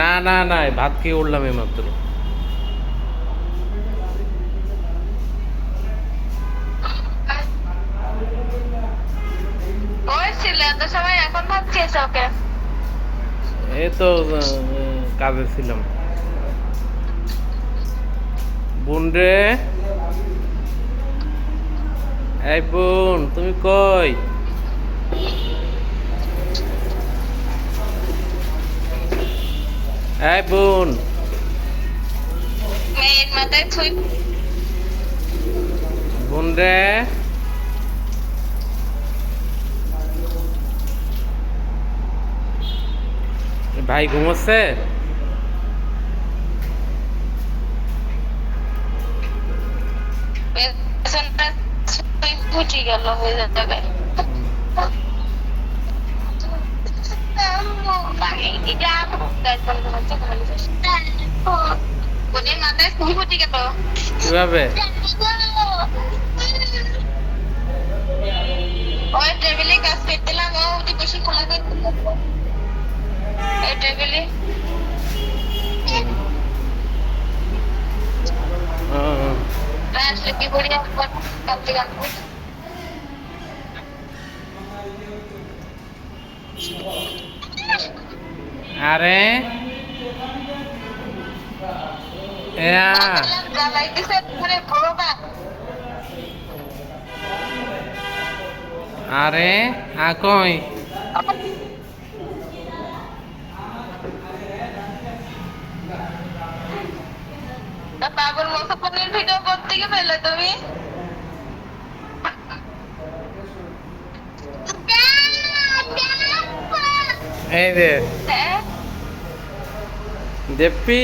না না না, ভাত খেয়ে উঠলাম এইমাত্র। ওই ছিল এত সময়, এখন ভাত খেয়েছো ওকে? এই তো কাজে ছিলাম। বোন রে, এই বোন তুমি কই? এই বোন। মেয়ের মাথায় ছুঁই। বোন রে, ভাই ঘুমোচ্ছে? পেছনটা ছুঁই ফুটে গেল ওই জায়গায়। বোনের মাথায় ছুঁই ফুটে গেল। কিভাবে? ওই টেবিলে কাজ করতেলাম, ও ওটি বেশি খোলা করতে এই টেবিলে। আসলে কি করি একবার কাঁদতে কাঁদতে। আরে জ্বালাইতেছে ঘরে ভগবান। আরে কই? বাবুর মুসাফনের ভিডিও করতে গিয়ে পেলে তুমি? এই রে হ্যাঁ, দেপ্পি।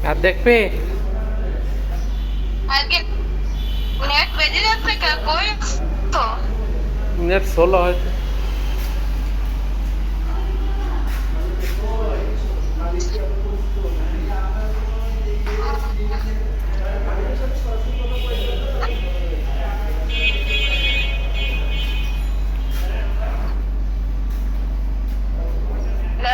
আর দেখবি? আজকে নেট বেজে যাচ্ছে কই তো? নেট ষোলো হয়তো। না